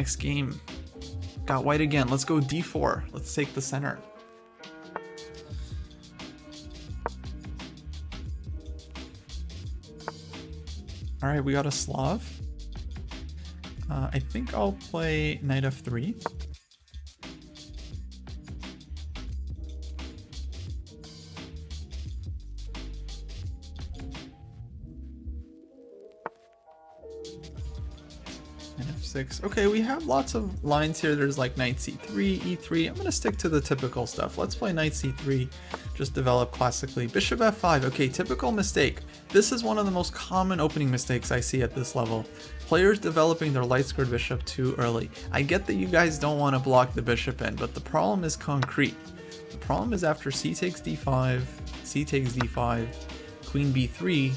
next game. Got white again. Let's go d4. Let's take the center. All right, we got a Slav. I think I'll play knight f3. And f6. Okay, we have lots of lines here. There's like knight c3, e3. I'm gonna stick to the typical stuff. Let's play knight c3, just develop classically. Bishop f5. Okay, typical mistake. This is one of the most common opening mistakes I see at this level. Players developing their light squared bishop too early. I get that you guys don't want to block the bishop in, but the problem is concrete. The problem is after c takes d5, c takes d5, queen b3,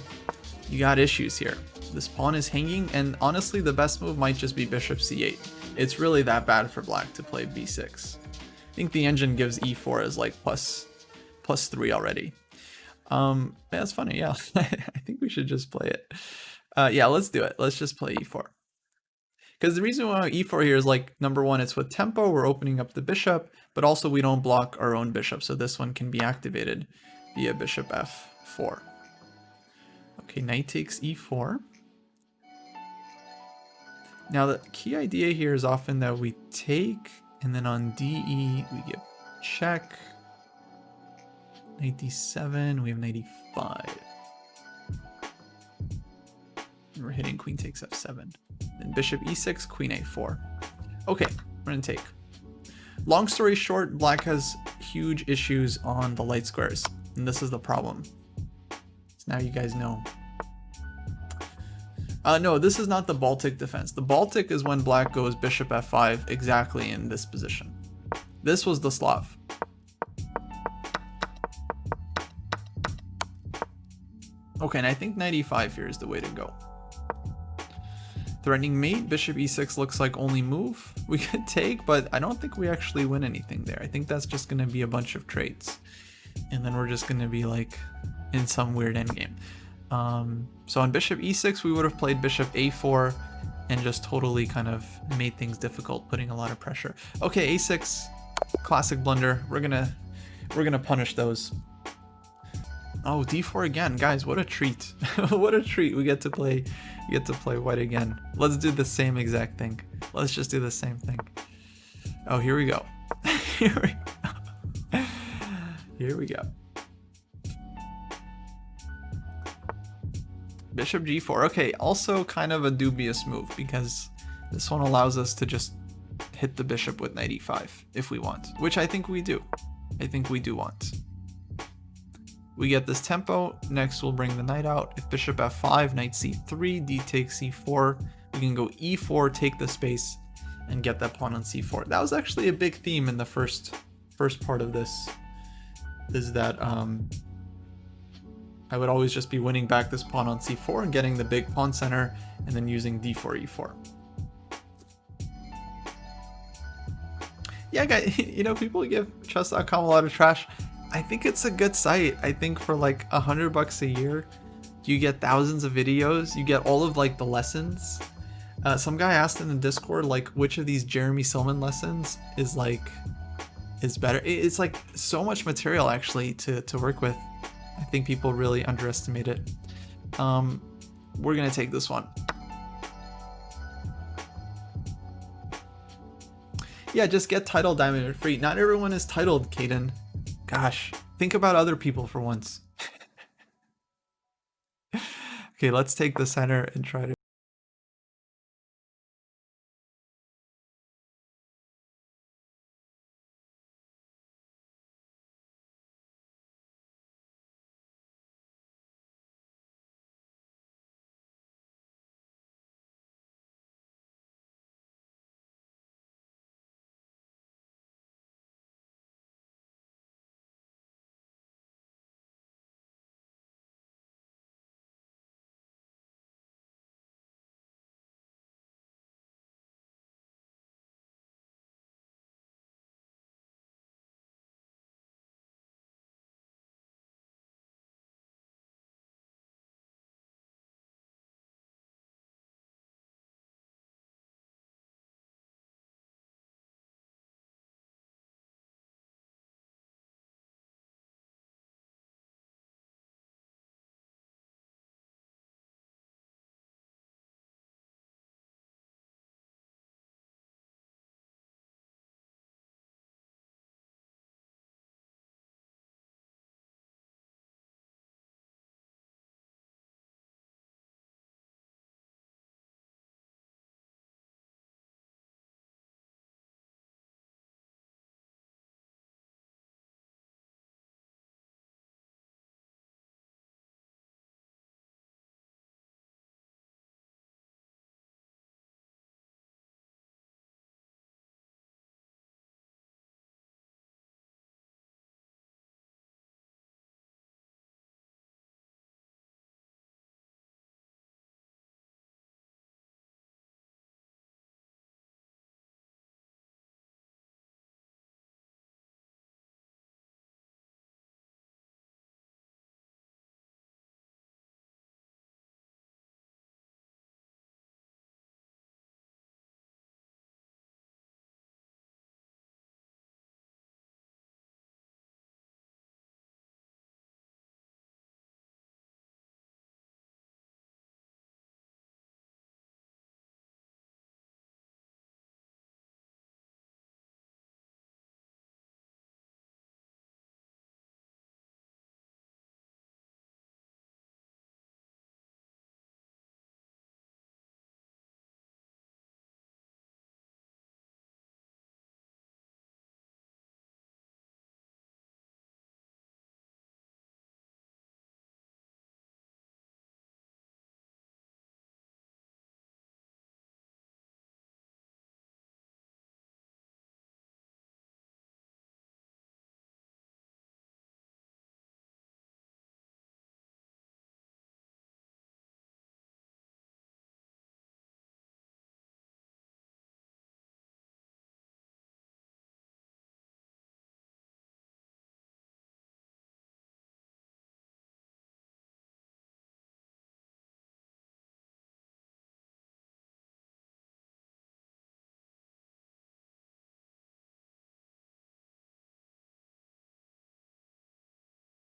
you got issues here. This pawn is hanging, and honestly the best move might just be bishop c8. It's really that bad for black to play b6. I think the engine gives e4 as like plus 3 already. Yeah, it's funny, yeah. I think we should just play it. Yeah, let's do it. Let's just play e4. Because the reason why e4 here is like, number one, it's with tempo, we're opening up the bishop, but also we don't block our own bishop, so this one can be activated via bishop f4. Okay, knight takes e4. Now the key idea here is often that we take, and then on de we give check. Knight d7, we have knight e5. And we're hitting queen takes f7. Then bishop e6, queen a4. Okay, we're gonna take. Long story short, black has huge issues on the light squares, and this is the problem. So now you guys know. No, this is not the Baltic defense. The Baltic is when black goes bishop f5 exactly in this position. This was the Slav. Okay, and I think knight e5 here is the way to go. Threatening mate, bishop e6 looks like only move we could take, but I don't think we actually win anything there. I think that's just going to be a bunch of traits. And then we're just going to be like in some weird endgame. So on bishop e6, we would have played bishop a4 and just totally kind of made things difficult, putting a lot of pressure. Okay, a6, classic blunder. We're gonna punish those. Oh, d4 again, guys! What a treat! What a treat! We get to play white again. Let's do the same exact thing. Let's just do the same thing. Oh, here we go. Here we go. Here we go. Bishop g4. Okay, also kind of a dubious move because this one allows us to just hit the bishop with knight e5 if we want, which I think we do. I think we do want. We get this tempo. Next, we'll bring the knight out. If bishop f5, knight c3, d takes c4, we can go e4, take the space, and get that pawn on c4. That was actually a big theme in the first part of this, is that I would always just be winning back this pawn on c4 and getting the big pawn center, and then using d4, e4. Yeah, guys, you know, people give chess.com a lot of trash. I think it's a good site. I think for like $100 a year, you get thousands of videos. You get all of like the lessons. Some guy asked in the Discord, like, which of these Jeremy Silman lessons is better. It's like so much material actually to work with. I think people really underestimate it. We're gonna take this one. Yeah, just get title diamond free. Not everyone is titled, Kaden. Gosh, think about other people for once. Okay, let's take the center and try to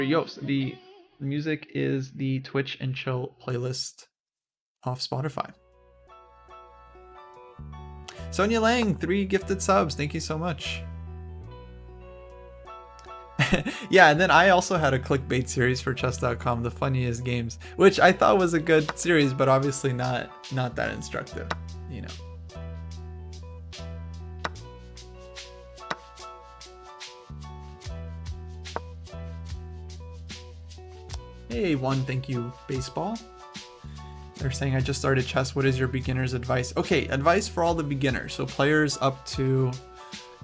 Yo, the music is the Twitch and Chill playlist off Spotify. Sonia Lang, 3 gifted subs. Thank you so much. Yeah, and then I also had a clickbait series for chess.com, The Funniest Games, which I thought was a good series, but obviously not that instructive, you know. Hey, thank you, baseball. They're saying, I just started chess. What is your beginner's advice? Okay, advice for all the beginners. So players up to,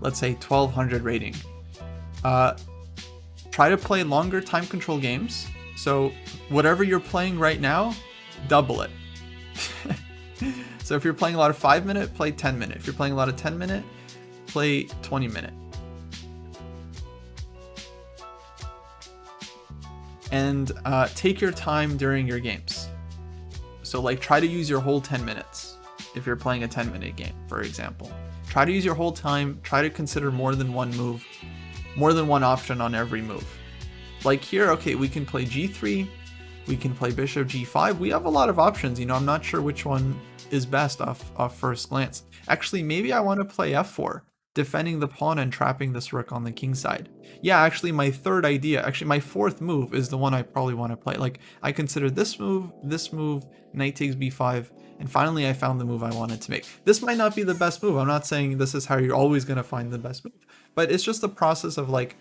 let's say, 1200 rating. Try to play longer time control games. So whatever you're playing right now, double it. So if you're playing a lot of 5-minute, play 10-minute. If you're playing a lot of 10-minute, play 20-minute. And take your time during your games. So like try to use your whole 10 minutes if you're playing a 10-minute game, for example. Try to use your whole time, try to consider more than one move, more than one option on every move. Like here, okay, we can play g3, we can play bishop g5. We have a lot of options, you know, I'm not sure which one is best off first glance. Actually, maybe I want to play f4, defending the pawn and trapping this rook on the king side. Yeah, actually my third idea, actually my fourth move is the one I probably want to play. Like I considered this move, knight takes b5, and finally I found the move I wanted to make. This might not be the best move. I'm not saying this is how you're always going to find the best move, but it's just the process of like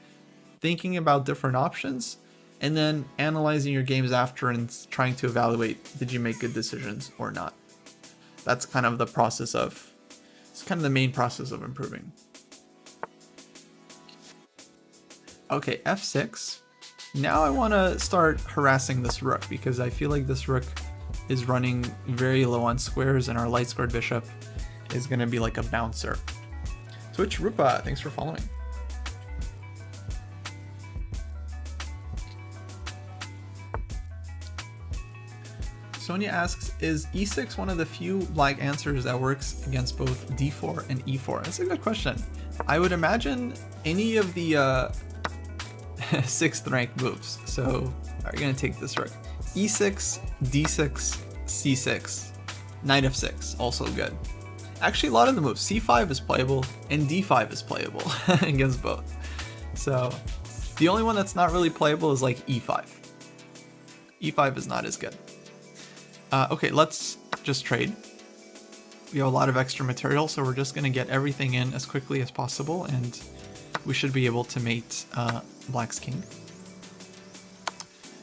thinking about different options and then analyzing your games after and trying to evaluate, did you make good decisions or not? That's kind of the process of, it's kind of the main process of improving. Okay, f6. Now I want to start harassing this rook because I feel like this rook is running very low on squares and our light squared bishop is going to be like a bouncer. Twitch Rupa, thanks for following. Sonia asks, is e6 one of the few black answers that works against both d4 and e4? That's a good question. I would imagine any of the 6th rank moves. So we're going to take this rook. e6, d6, c6, knight f6, also good. Actually, a lot of the moves. c5 is playable and d5 is playable against both. So the only one that's not really playable is like e5. e5 is not as good. Okay, let's just trade. We have a lot of extra material, so we're just going to get everything in as quickly as possible, and we should be able to mate Black's king.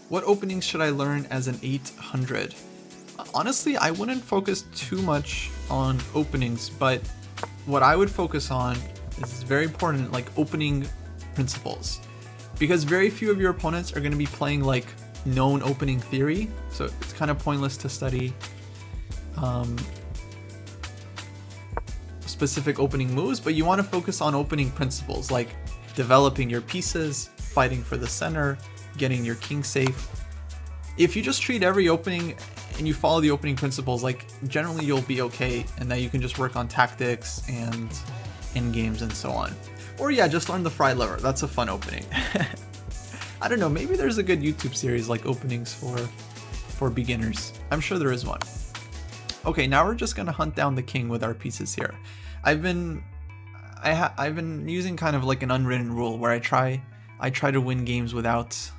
What openings should I learn as an 800? Honestly, I wouldn't focus too much on openings, but what I would focus on is very important, like opening principles. Because very few of your opponents are going to be playing like known opening theory, so it's kind of pointless to study specific opening moves, but you want to focus on opening principles like developing your pieces, fighting for the center, getting your king safe. If you just treat every opening and you follow the opening principles, like generally you'll be okay, and that you can just work on tactics and end games and so on. Or yeah, just learn the fried liver. That's a fun opening. I don't know, maybe there's a good YouTube series like openings for beginners. I'm sure there is one. Okay, now we're just gonna hunt down the king with our pieces here. I've been using kind of like an unwritten rule where I try to win games without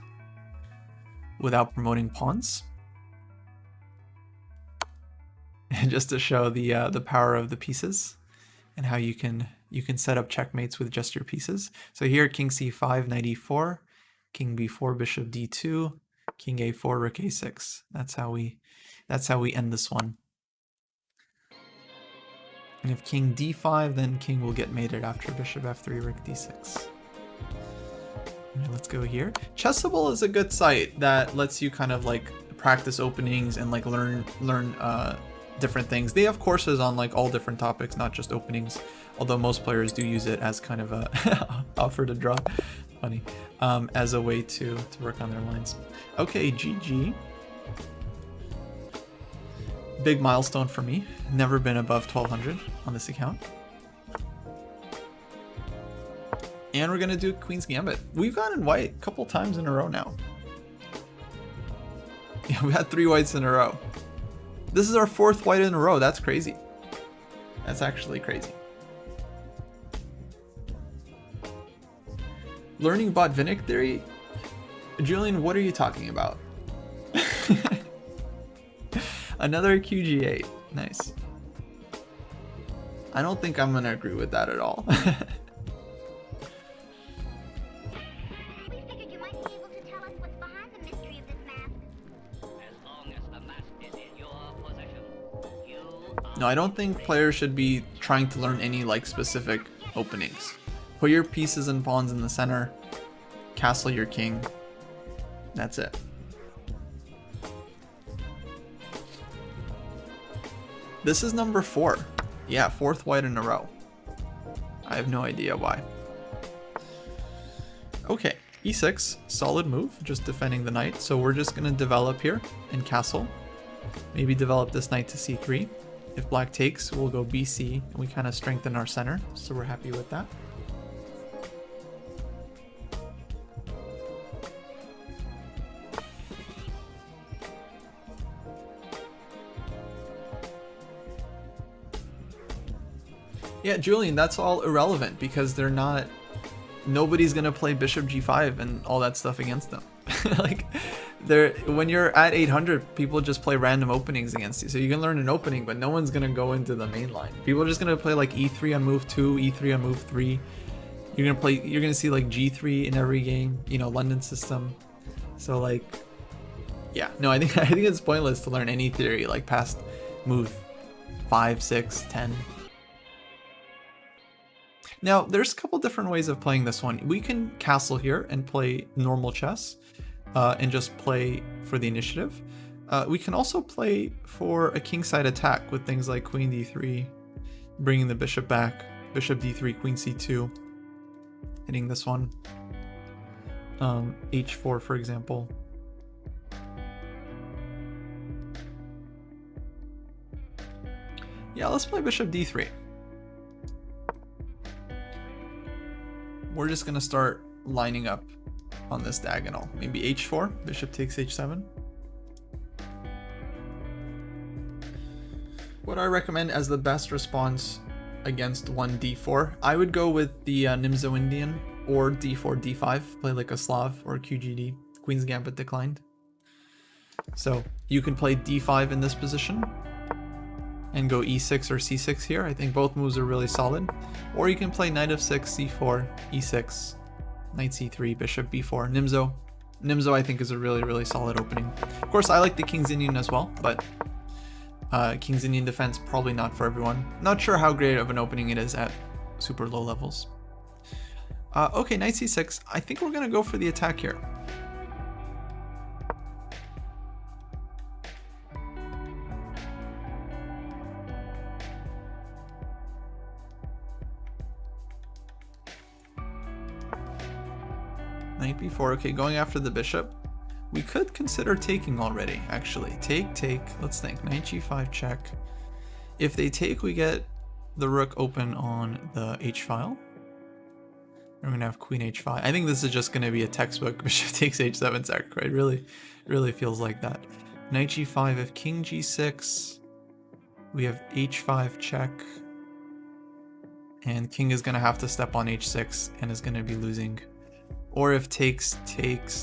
promoting pawns. Just to show the power of the pieces and how you can set up checkmates with just your pieces. So here, king c5, knight e4, king b4, bishop d2, king a4, rook a6. That's how we end this one. And if king d5, then king will get mated after bishop f3, rook d6. Right, let's go here. Chessable is a good site that lets you kind of like practice openings and like learn different things. They have courses on like all different topics, not just openings, although most players do use it as kind of a offer to draw, funny, as a way to work on their lines. Okay, GG. Big milestone for me. Never been above 1200 on this account. And we're gonna do Queen's Gambit. We've gotten white a couple times in a row now. Yeah, we had 3 whites in a row. This is our 4th white in a row. That's crazy. That's actually crazy. Learning Botvinnik theory? Julian, what are you talking about? Another QG8. Nice. I don't think I'm gonna agree with that at all. No, I don't think players should be trying to learn any like specific openings. Put your pieces and pawns in the center, castle your king. That's it. This is number 4. Yeah, 4th white in a row. I have no idea why. Okay, e6, solid move, just defending the knight. So we're just gonna develop here and castle. Maybe develop this knight to c3. If black takes, we'll go bc, and we kind of strengthen our center, so we're happy with that. Yeah, Julian, that's all irrelevant because they're not... Nobody's gonna play bishop g5 and all that stuff against them. Like, when you're at 800, people just play random openings against you. So you can learn an opening, but no one's gonna go into the main line. People are just gonna play like e3 on move 2, e3 on move 3. You're gonna see like g3 in every game, you know, London system. So like, yeah, no, I think it's pointless to learn any theory like past move 5, 6, 10. Now, there's a couple different ways of playing this one. We can castle here and play normal chess and just play for the initiative. We can also play for a kingside attack with things like queen d3, bringing the bishop back, bishop d3, queen c2, hitting this one, h4 for example. Yeah, let's play bishop d3. We're just gonna start lining up on this diagonal. Maybe h4, bishop takes h7. What I recommend as the best response against 1d4, I would go with the Nimzo Indian or d4, d5, play like a Slav or QGD, Queen's Gambit declined. So you can play d5 in this position and go e6 or c6 here. I think both moves are really solid. Or you can play knight of 6, c4, e6, knight c3, bishop b4, Nimzo. Nimzo I think is a really, really solid opening. Of course, I like the King's Indian as well, but King's Indian defense probably not for everyone. Not sure how great of an opening it is at super low levels. Okay, knight c6. I think we're gonna go for the attack here. Knight b4, okay, going after the bishop. We could consider taking already, actually. Take, let's think, knight g5 check. If they take, we get the rook open on the h-file. We're gonna have queen h5. I think this is just gonna be a textbook bishop takes h7 sac, right? Really feels like that. Knight g5, if king g6, we have h5 check. And king is gonna have to step on h6 and is gonna be losing. Or if takes,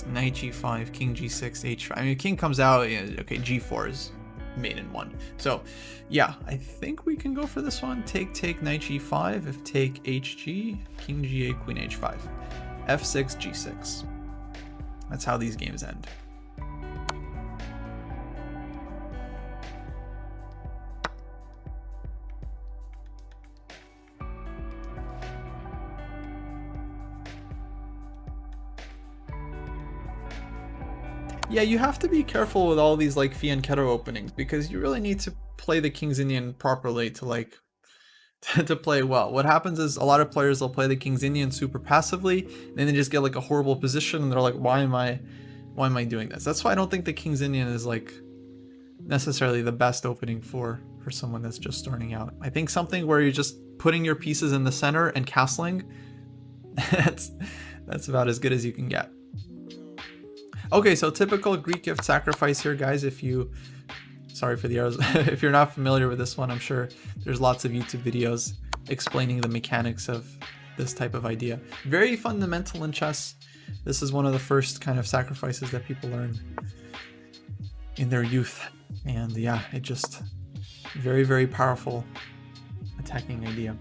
knight g5, king g6, h5. I mean, king comes out, okay, g4 is made in one. So, yeah, I think we can go for this one. Take, knight g5. If take, hg, king g8, queen h5. f6, g6. That's how these games end. Yeah, you have to be careful with all these like fianchetto openings because you really need to play the King's Indian properly to like to play well. What happens is a lot of players will play the King's Indian super passively, and then they just get like a horrible position, and they're like, why am I doing this? That's why I don't think the King's Indian is like necessarily the best opening for someone that's just starting out. I think something where you're just putting your pieces in the center and castling, that's about as good as you can get. Okay, so typical Greek gift sacrifice here, guys. If you, sorry for the arrows, if you're not familiar with this one, I'm sure there's lots of YouTube videos explaining the mechanics of this type of idea. Very fundamental in chess. This is one of the first kind of sacrifices that people learn in their youth. And yeah, it just very, very powerful attacking idea.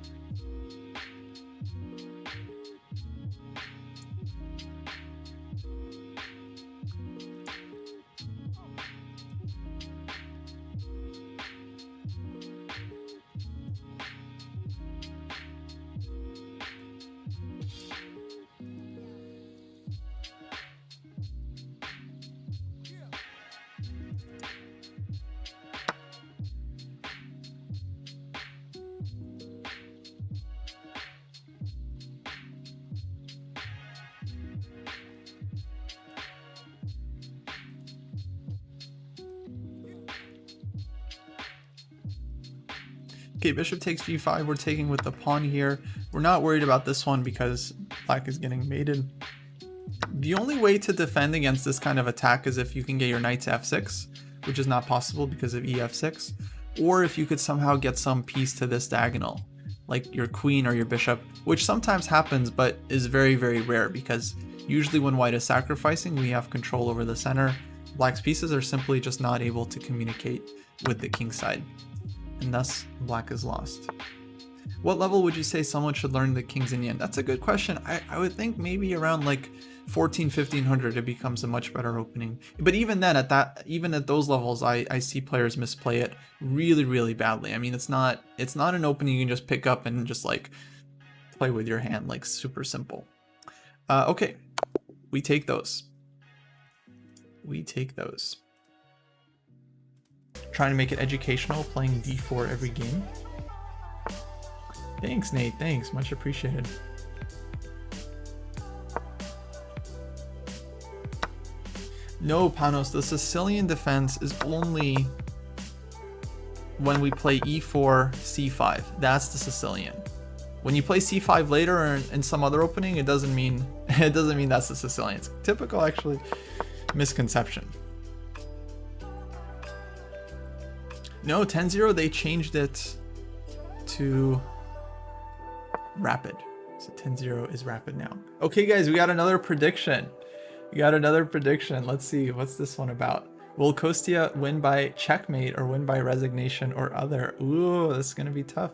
Okay, bishop takes g5. We're taking with the pawn here. We're not worried about this one because black is getting mated. The only way to defend against this kind of attack is if you can get your knight to f6, which is not possible because of ef6, or if you could somehow get some piece to this diagonal, like your queen or your bishop, which sometimes happens but is very, very rare because usually when white is sacrificing, we have control over the center. Black's pieces are simply just not able to communicate with the king side, and thus black is lost. What level would you say someone should learn the King's Indian? That's a good question. I would think maybe around like 1500 it becomes a much better opening. But even then, even at those levels, I see players misplay it really, really badly. I mean, it's not an opening you can just pick up and just like play with your hand, like super simple. Okay, we take those. We take those. Trying to make it educational, playing d4 every game. Thanks, Nate. Thanks. Much appreciated. No, Panos, the Sicilian defense is only when we play e4, c5. That's the Sicilian. When you play c5 later or in some other opening, it doesn't mean that's the Sicilian. It's typical, actually, misconception. No, 10-0, they changed it to rapid. So 10-0 is rapid now. Okay, guys, we got another prediction. Let's see, what's this one about? Will Kostya win by checkmate or win by resignation or other? Ooh, this is going to be tough.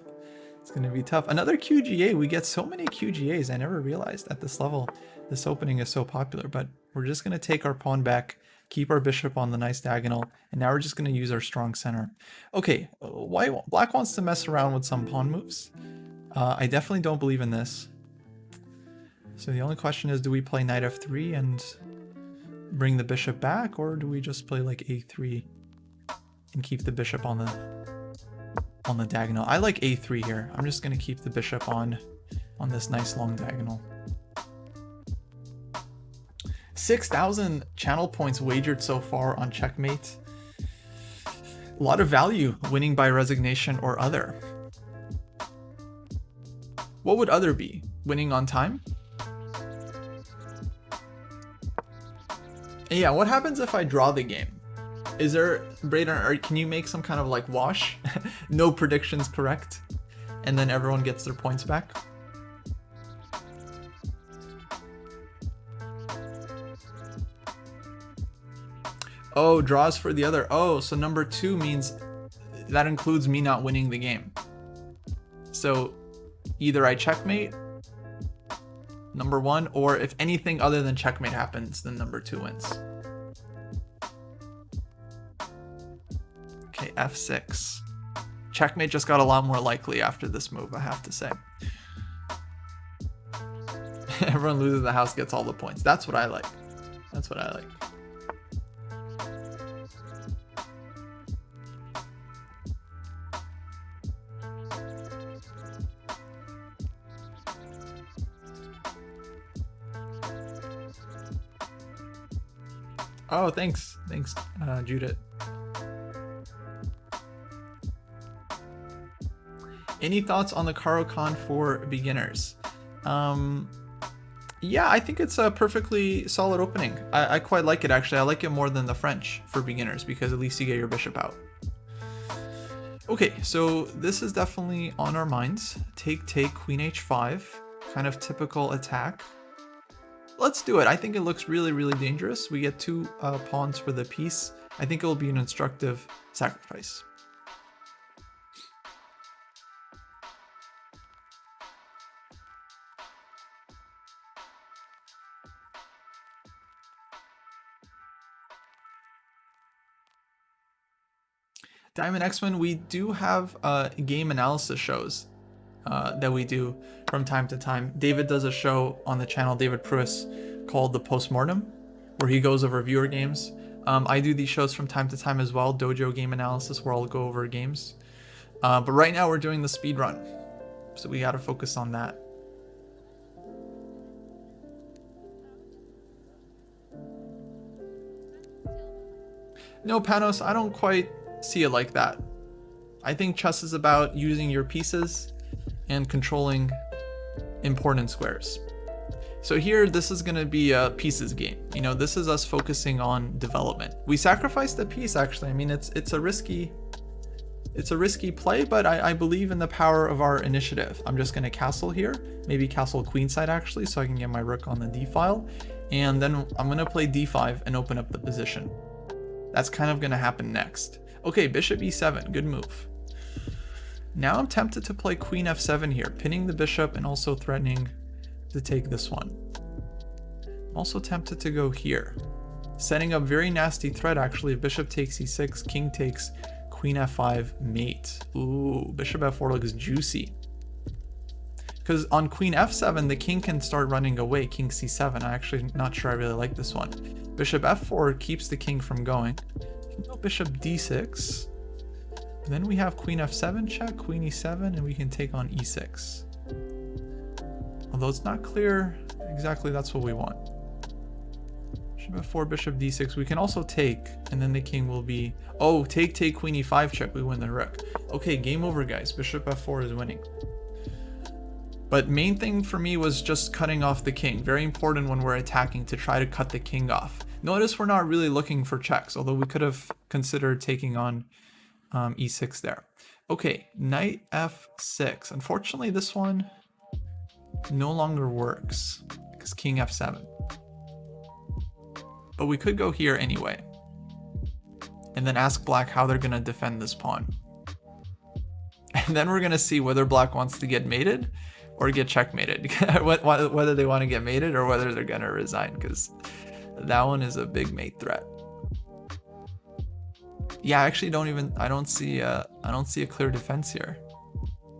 It's going to be tough. Another QGA. We get so many QGAs. I never realized at this level this opening is so popular, but we're just going to take our pawn back, keep our bishop on the nice diagonal, and now we're just going to use our strong center. Okay, black wants to mess around with some pawn moves. I definitely don't believe in this. So the only question is, do we play knight f3 and bring the bishop back, or do we just play like a3 and keep the bishop on the diagonal? I like a3 here. I'm just going to keep the bishop on this nice long diagonal. 6,000 channel points wagered so far on checkmate. A lot of value winning by resignation or other. What would other be? Winning on time? Yeah, what happens if I draw the game? Is there, Braden, or can you make some kind of like wash? No predictions correct? And then everyone gets their points back? Oh, draws for the other. Oh, so number 2 means that includes me not winning the game. So either I checkmate, number 1, or if anything other than checkmate happens, then number 2 wins. Okay, f6. Checkmate just got a lot more likely after this move, I have to say. Everyone loses the house, gets all the points. That's what I like. That's what I like. Oh, thanks. Thanks, Judith. Any thoughts on the Caro-Kann for beginners? Yeah, I think it's a perfectly solid opening. I quite like it, actually. I like it more than the French for beginners because at least you get your bishop out. Okay, so this is definitely on our minds. Take, queen h5, kind of typical attack. Let's do it. I think it looks really, really dangerous. We get 2 pawns for the piece. I think it will be an instructive sacrifice. Diamond X-Men, we do have game analysis shows that we do from time to time. David does a show on the channel, David Pruis, called The Postmortem, where he goes over viewer games. I do these shows from time to time as well, Dojo Game Analysis, where I'll go over games. But right now we're doing the speed run, so we gotta focus on that. No, Panos, I don't quite see it like that. I think chess is about using your pieces and controlling important squares. So here, this is gonna be a pieces game. You know, this is us focusing on development. We sacrificed the piece, actually. I mean, it's a risky play, but I believe in the power of our initiative. I'm just gonna castle here, maybe castle queenside actually, so I can get my rook on the d file. And then I'm gonna play d5 and open up the position. That's kind of gonna happen next. Okay, bishop e7, good move. Now I'm tempted to play queen f7 here, pinning the bishop and also threatening to take this one. I'm also tempted to go here, setting up very nasty threat actually. If bishop takes e6, king takes, queen f5, mate. Ooh, bishop f4 looks juicy. Because on queen f7, the king can start running away, king c7. I'm actually not sure I really like this one. Bishop f4 keeps the king from going. No, bishop d6. Then we have queen f7 check, queen e7, and we can take on e6. Although it's not clear exactly that's what we want. Bishop f4, bishop d6. We can also take, and then the king will be... Oh, take, queen e5 check. We win the rook. Okay, game over, guys. Bishop f4 is winning. But main thing for me was just cutting off the king. Very important when we're attacking to try to cut the king off. Notice we're not really looking for checks, although we could have considered taking on e6 there. Okay, knight f6. Unfortunately, this one no longer works because king f7. But we could go here anyway. And then ask black how they're going to defend this pawn. And then we're going to see whether black wants to get mated or get checkmated. Whether they want to get mated or whether they're going to resign, because that one is a big mate threat. Yeah, I actually I don't see a clear defense here.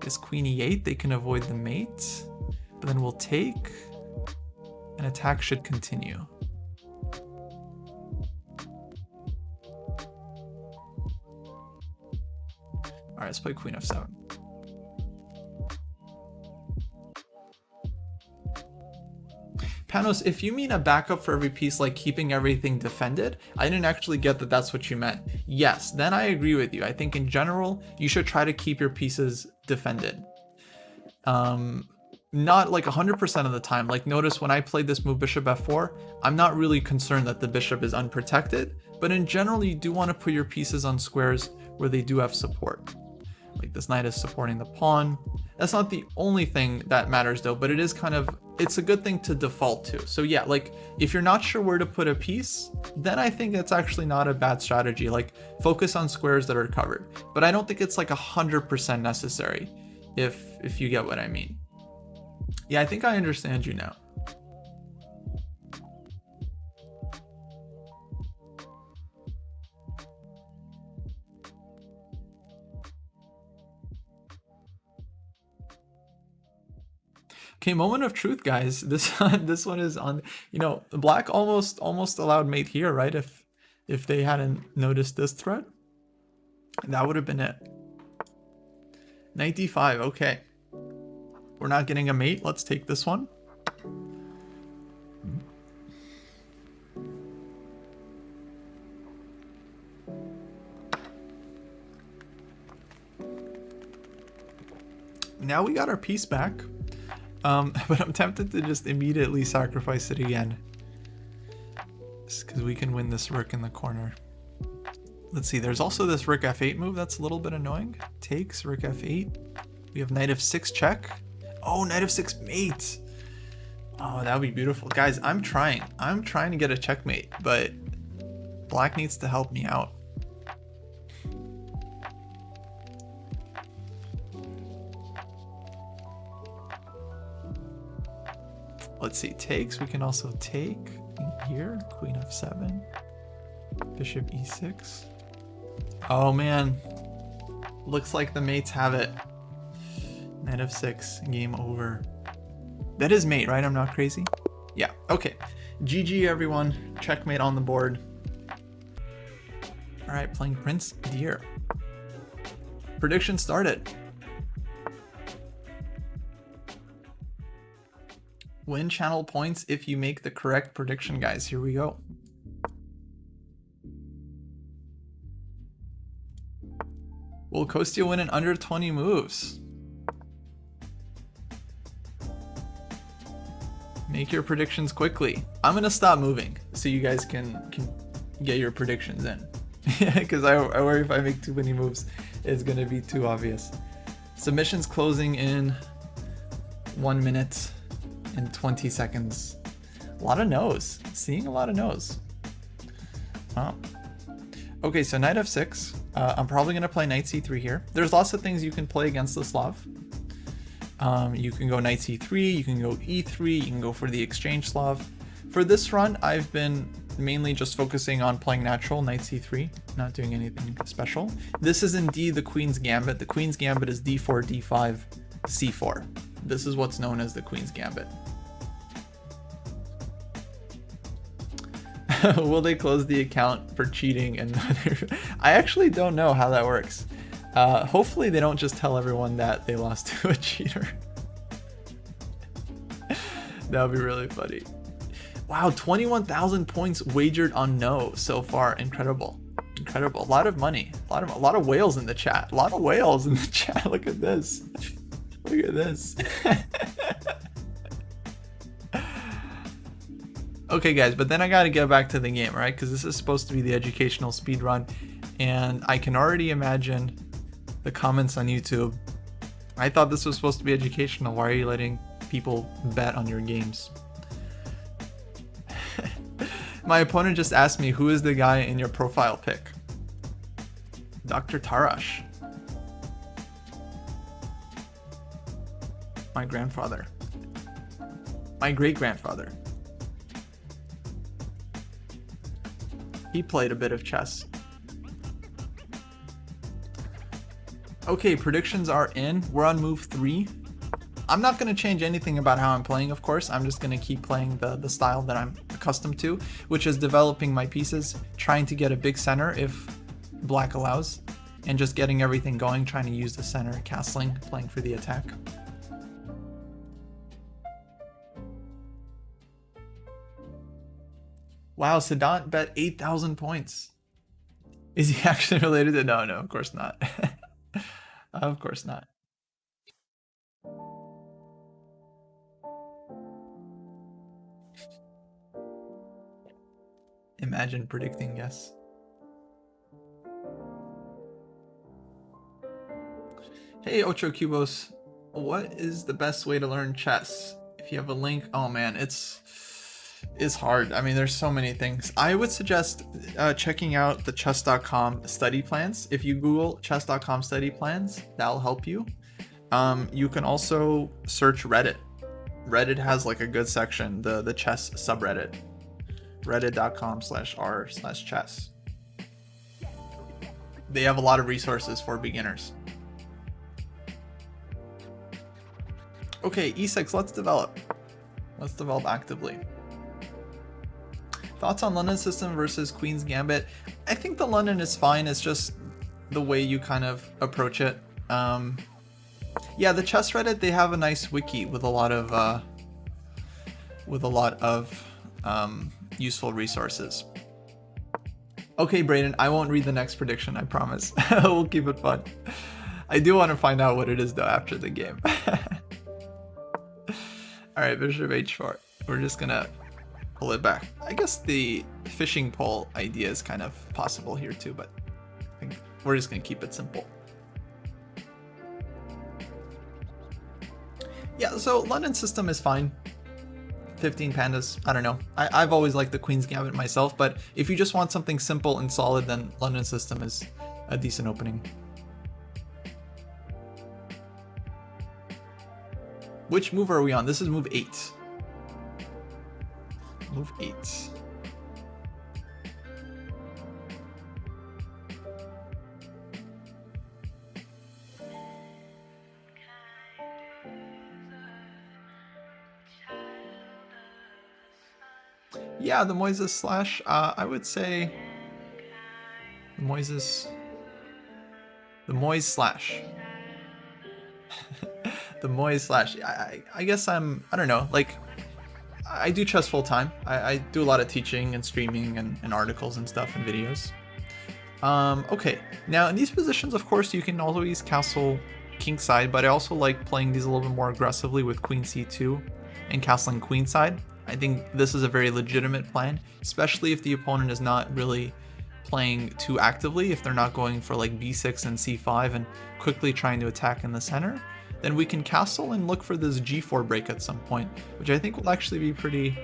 Guess queen e8, they can avoid the mate, but then we'll take, and attack should continue. All right, let's play queen f7. Panos, if you mean a backup for every piece, like keeping everything defended, I didn't actually get that that's what you meant. Yes, then I agree with you. I think in general, you should try to keep your pieces defended. Not like 100% of the time. Like notice when I played this move bishop f4, I'm not really concerned that the bishop is unprotected, but in general, you do want to put your pieces on squares where they do have support. Like this knight is supporting the pawn. That's not the only thing that matters though, but it is kind of, it's a good thing to default to. So yeah, like if you're not sure where to put a piece, then I think it's actually not a bad strategy. Like focus on squares that are covered, but I don't think it's like 100% necessary if you get what I mean. Yeah, I think I understand you now. Okay, moment of truth, guys. This one is on. You know, black almost allowed mate here, right? If they hadn't noticed this threat, that would have been it. Knight d5. Okay, we're not getting a mate. Let's take this one. Now we got our piece back. But I'm tempted to just immediately sacrifice it again. Just because we can win this rook in the corner. Let's see, there's also this rook f8 move that's a little bit annoying. Takes, rook f8. We have knight f6 check. Oh, knight f6 mate. Oh, that would be beautiful. Guys, I'm trying to get a checkmate, but black needs to help me out. Let's see, takes. We can also take here. Queen f7. Bishop e6. Oh man. Looks like the mates have it. Knight f6. Game over. That is mate, right? I'm not crazy? Yeah, okay. GG everyone. Checkmate on the board. Alright, playing Prince Deer. Prediction started. Win channel points if you make the correct prediction, guys. Here we go. Will Kostya win in under 20 moves? Make your predictions quickly. I'm gonna stop moving so you guys can get your predictions in. Because I worry if I make too many moves, it's gonna be too obvious. Submissions closing in 1 minute and 20 seconds. A lot of no's. Seeing a lot of no's. Wow. Okay, so knight f6. I'm probably gonna play knight c3 here. There's lots of things you can play against the Slav. You can go knight c3, you can go e3, you can go for the exchange Slav. For this run, I've been mainly just focusing on playing natural knight c3, not doing anything special. This is indeed the Queen's Gambit. The Queen's Gambit is d4, d5, c4. This is what's known as the Queen's Gambit. Will they close the account for cheating? And I actually don't know how that works. Hopefully they don't just tell everyone that they lost to a cheater. That would be really funny. Wow, 21,000 points wagered on no so far. Incredible. Incredible. A lot of money. A lot of whales in the chat. A lot of whales in the chat. Look at this. Look at this. Okay guys, but then I gotta get back to the game, right? Because this is supposed to be the educational speedrun, and I can already imagine the comments on YouTube. I thought this was supposed to be educational. Why are you letting people bet on your games? My opponent just asked me, who is the guy in your profile pic? Dr. Tarash. My grandfather. My great-grandfather. He played a bit of chess. Okay, predictions are in. We're on move 3. I'm not going to change anything about how I'm playing, of course. I'm just going to keep playing the style that I'm accustomed to, which is developing my pieces, trying to get a big center if black allows, and just getting everything going, trying to use the center, castling, playing for the attack. Wow, Sadat bet 8,000 points. Is he actually related to... No, of course not. Of course not. Imagine predicting yes. Hey, Ocho Cubos. What is the best way to learn chess? If you have a link... Oh man, it's hard. I mean, there's so many things. I would suggest checking out the chess.com study plans. If you Google chess.com study plans, that'll help you. You can also search Reddit. Reddit has like a good section, the chess subreddit. Reddit.com/r/chess. They have a lot of resources for beginners. Okay, e6, let's develop. Let's develop actively. Thoughts on London system versus Queen's Gambit? I think the London is fine. It's just the way you kind of approach it. Yeah, the chess Reddit, they have a nice wiki with a lot of useful resources. Okay, Brayden, I won't read the next prediction, I promise. We'll keep it fun. I do want to find out what it is though after the game. All right, bishop h4. We're just gonna pull it back. I guess the fishing pole idea is kind of possible here too, but I think we're just gonna keep it simple. Yeah, so London system is fine. 15 pandas, I don't know. I've always liked the Queen's Gambit myself, but if you just want something simple and solid, then London system is a decent opening. Which move are we on? This is move 8. Move 8. Yeah, the Moises slash, I would say the Moises slash. The Moise slash. I guess I don't know, like, I do chess full time. I do a lot of teaching and streaming and articles and stuff and videos. Okay, now in these positions, of course, you can always castle kingside, but I also like playing these a little bit more aggressively with queen c2 and castling queenside. I think this is a very legitimate plan, especially if the opponent is not really playing too actively. If they're not going for like b6 and c5 and quickly trying to attack in the center, then we can castle and look for this g4 break at some point, which I think will actually be pretty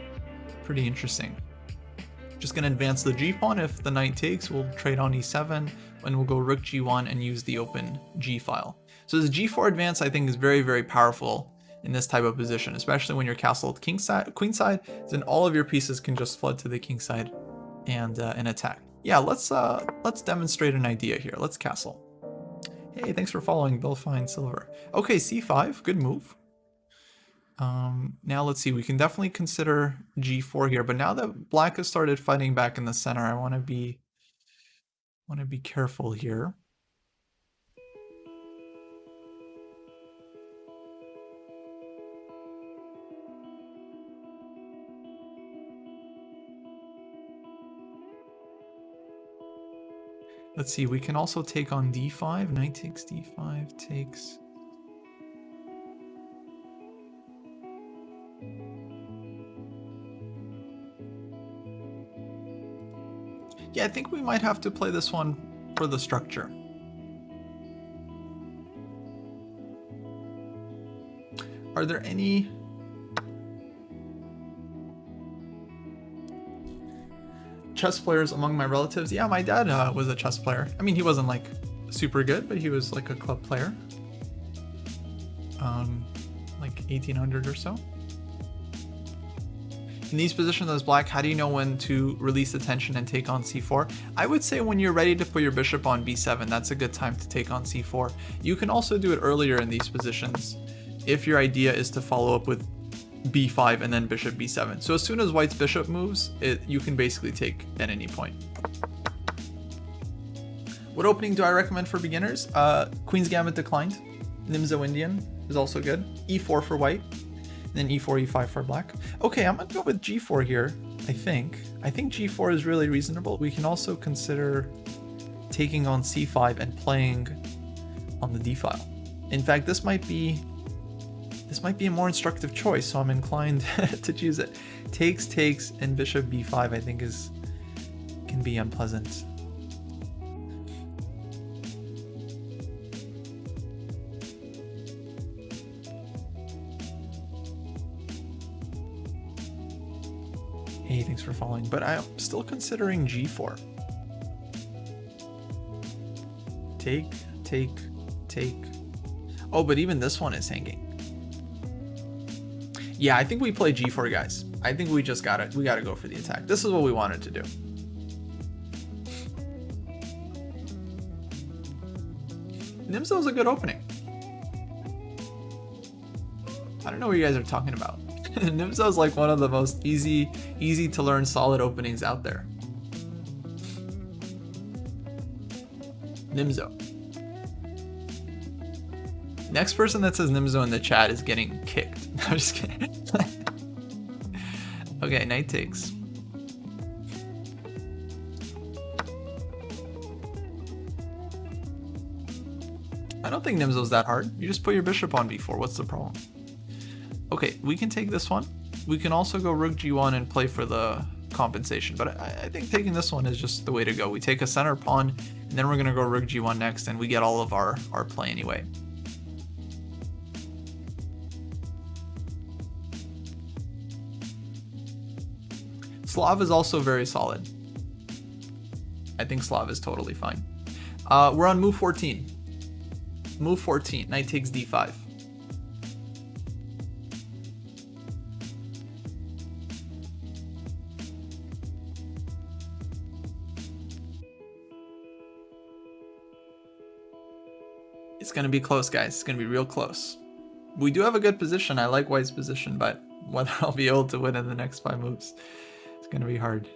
interesting. Just gonna advance the g pawn. If the knight takes, we'll trade on e7, and we'll go rook g1 and use the open g file. So this g4 advance I think is very powerful in this type of position, especially when you're castled queenside, then all of your pieces can just flood to the kingside and attack. Yeah, let's demonstrate an idea here. Let's castle. Hey, thanks for following, Bill Fine Silver. Okay, c5, good move. Now let's see, we can definitely consider g4 here, but now that black has started fighting back in the center, I want to be careful here. Let's see, we can also take on d5, knight takes d5, takes. Yeah, I think we might have to play this one for the structure. Are there any chess players among my relatives? Yeah, my dad was a chess player. I mean, he wasn't like super good, but he was like a club player. Like 1800 or so. In these positions as black, how do you know when to release the tension and take on c4? I would say when you're ready to put your bishop on b7, that's a good time to take on c4. You can also do it earlier in these positions if your idea is to follow up with b5 and then bishop b7. So as soon as white's bishop moves, you can basically take at any point. What opening do I recommend for beginners? Queen's Gambit declined. Nimzo Indian is also good. e4 for white. Then e4, e5 for black. Okay, I'm gonna go with g4 here, I think. I think g4 is really reasonable. We can also consider taking on c5 and playing on the d file. In fact, this might be a more instructive choice, so I'm inclined to choose it. Takes, and bishop b5 I think can be unpleasant. Hey, thanks for following, but I'm still considering g4. Take. Oh, but even this one is hanging. Yeah, I think we play g4, guys. I think we gotta go for the attack. This is what we wanted to do. Nimzo is a good opening. I don't know what you guys are talking about. Nimzo is like one of the most easy to learn solid openings out there. Nimzo. Next person that says Nimzo in the chat is getting kicked. I'm just kidding. Okay, knight takes. I don't think Nimzo's that hard. You just put your bishop on b4. What's the problem? Okay, we can take this one. We can also go rook g1 and play for the compensation, but I think taking this one is just the way to go. We take a center pawn, and then we're gonna go rook g1 next, and we get all of our play anyway. Slav is also very solid. I think Slav is totally fine. We're on move 14. Move 14, knight takes d5. It's going to be close, guys. It's going to be real close. We do have a good position. I like White's position, but whether I'll be able to win in the next 5 moves, it's going to be hard.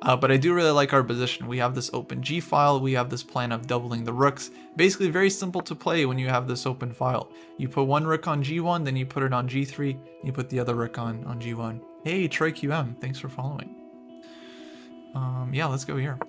But I do really like our position. We have this open G file. We have this plan of doubling the rooks. Basically very simple to play when you have this open file. You put one rook on G1, then you put it on G3, you put the other rook on G1. Hey, Troy QM, thanks for following. Yeah, let's go here.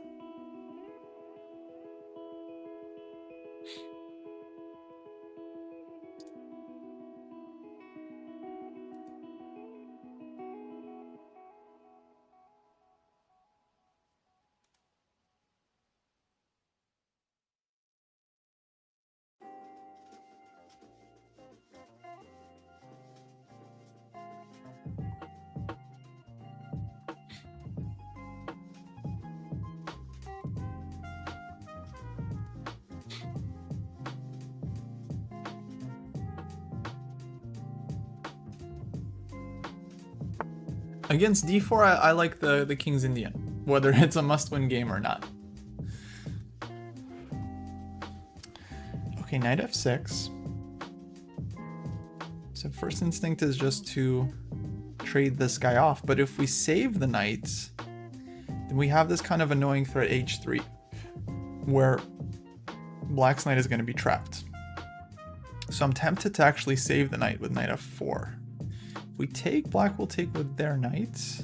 Against d4, I like the King's Indian, whether it's a must-win game or not. Okay, knight f6. So first instinct is just to trade this guy off, but if we save the knights, then we have this kind of annoying threat h3, where Black's knight is going to be trapped. So I'm tempted to actually save the knight with knight f4. We take, Black will take with their knights.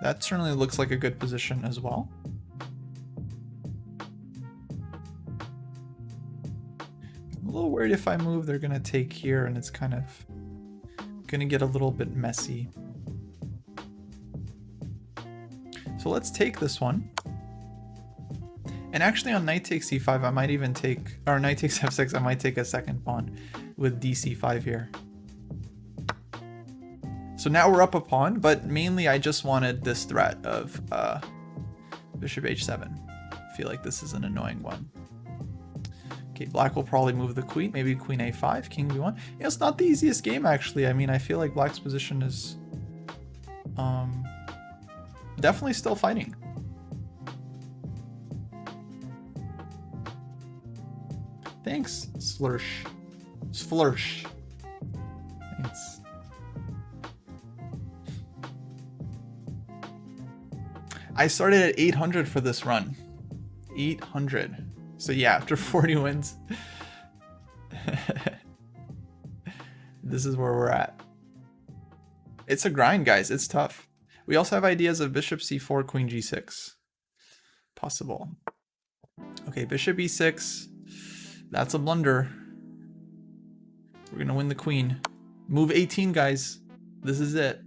That certainly looks like a good position as well. I'm a little worried if I move, they're gonna take here and it's kind of gonna get a little bit messy. So let's take this one. And actually on knight takes c5, I might even take, or knight takes f6, I might take a second pawn with dc5 here. So now we're up a pawn, but mainly I just wanted this threat of bishop h7. I feel like this is an annoying one. Okay, Black will probably move the queen, maybe queen a5, king b1. You know, it's not the easiest game actually. I mean, I feel like Black's position is definitely still fighting. Thanks, Slursh. Splursh. Thanks. I started at 800 for this run. 800. So yeah, after 40 wins, this is where we're at. It's a grind, guys. It's tough. We also have ideas of bishop c4, queen g6. Possible. Okay, bishop e6. That's a blunder. We're gonna win the queen. Move 18, guys. This is it.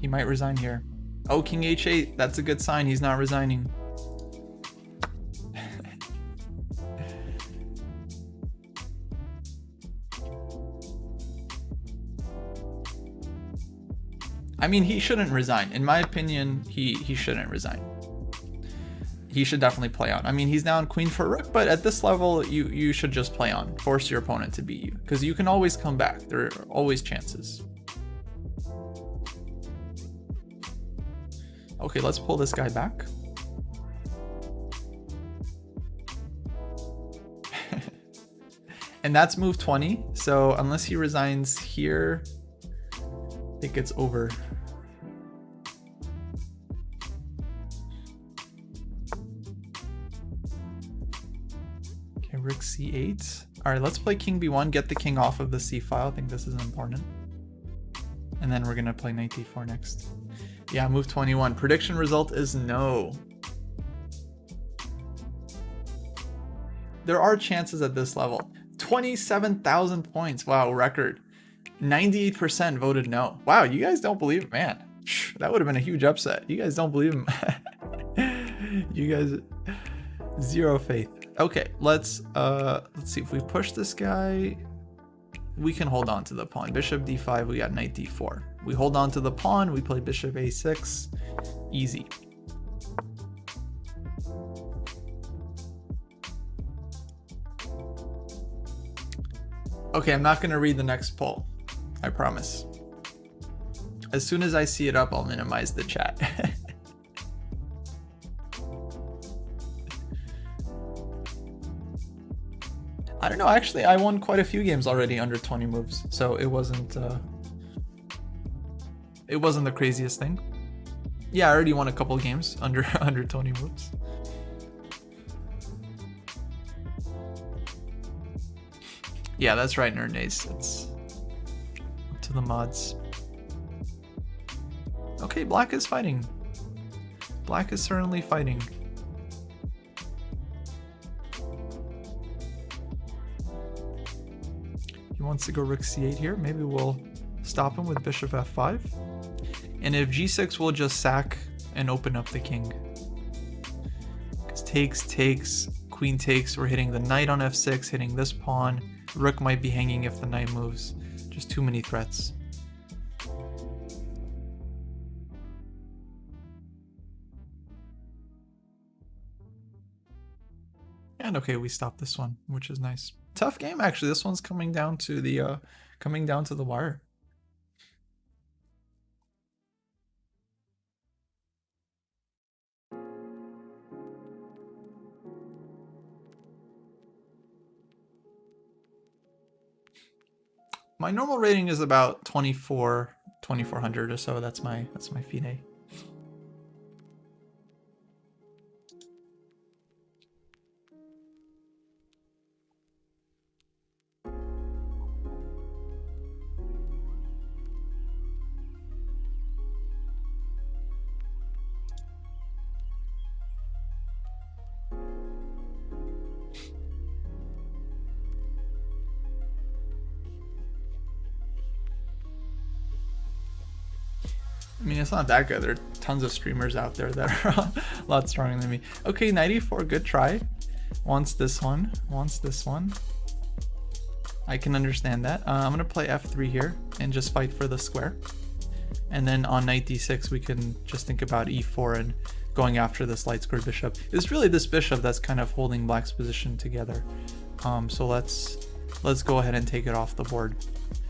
He might resign here. Oh, king h8. That's a good sign. He's not resigning. I mean, he shouldn't resign. In my opinion, he shouldn't resign. He should definitely play on. I mean, he's now on queen for rook, but at this level, you should just play on. Force your opponent to beat you, because you can always come back. There are always chances. Okay, let's pull this guy back. And that's move 20. So unless he resigns here, I think it's over. Okay, rook c8. All right, let's play king b1, get the king off of the c file. I think this is important. And then we're gonna play knight d4 next. Yeah, move 21. Prediction result is no. There are chances at this level. 27,000 points. Wow, record. 98% voted no. Wow, you guys don't believe it, man. That would have been a huge upset. You guys don't believe him. You guys, zero faith. Okay, let's see if we push this guy. We can hold on to the pawn. Bishop d5, we got knight d4. We hold on to the pawn, we play bishop a6. Easy. Okay, I'm not gonna read the next poll. I promise. As soon as I see it up, I'll minimize the chat. I don't know, actually, I won quite a few games already under 20 moves, so it wasn't the craziest thing. Yeah, I already won a couple of games under 20 moves. Yeah, that's right, Nerdnace. It's up to the mods. Okay, black is fighting. Black is certainly fighting. He wants to go rook c8 here. Maybe we'll stop him with bishop f5. And if g6, we'll just sack and open up the king. Because takes, queen takes. We're hitting the knight on f6, hitting this pawn. Rook might be hanging if the knight moves. Just too many threats. And okay, we stopped this one, which is nice. Tough game, actually. This one's coming down to the wire. My normal rating is about 2400 or so. That's my FIDE. I mean, it's not that good. There are tons of streamers out there that are a lot stronger than me. Okay, 94, good try. Wants this one, wants this one. I can understand that. I'm gonna play f3 here and just fight for the square. And then on knight d6, we can just think about e4 and going after this light squared bishop. It's really this bishop that's kind of holding black's position together. So let's go ahead and take it off the board.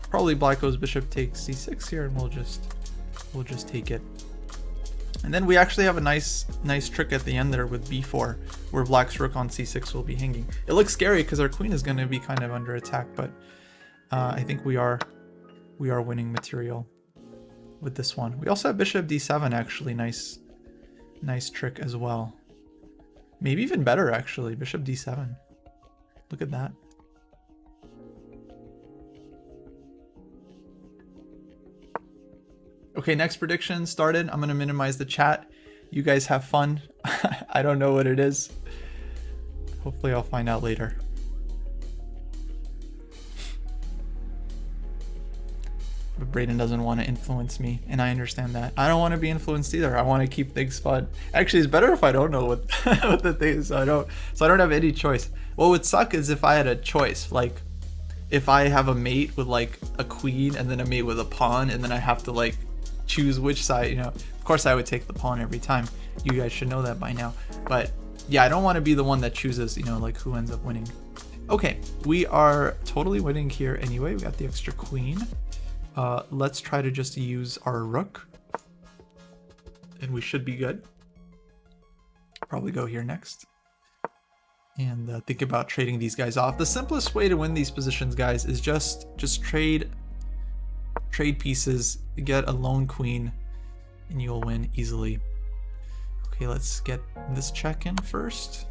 Probably black goes bishop takes c6 here, and we'll just take it. And then we actually have a nice trick at the end there with b4, where black's rook on c6 will be hanging. It looks scary because our queen is going to be kind of under attack, but I think we are winning material with this one. We also have bishop d7, actually. Nice trick as well. Maybe even better, actually. Bishop d7. Look at that. Okay, next prediction started. I'm gonna minimize the chat. You guys have fun. I don't know what it is. Hopefully I'll find out later. But Brayden doesn't want to influence me, and I understand that. I don't want to be influenced either. I want to keep things fun. Actually, it's better if I don't know what the thing is, so I don't have any choice. What would suck is if I had a choice, like if I have a mate with like a queen and then a mate with a pawn, and then I have to like choose which side, you know. Of course I would take the pawn every time. You guys should know that by now. But yeah, I don't want to be the one that chooses, you know, like who ends up winning. Okay, we are totally winning here anyway. We got the extra queen. Let's try to just use our rook, and we should be good. Probably go here next and think about trading these guys off. The simplest way to win these positions, guys, is just trade pieces, get a lone queen, and you'll win easily. Okay, let's get this check in first.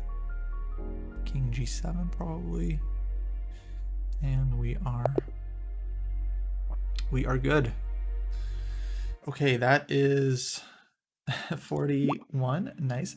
King G7 probably. And we are good. Okay, that is 41. Nice.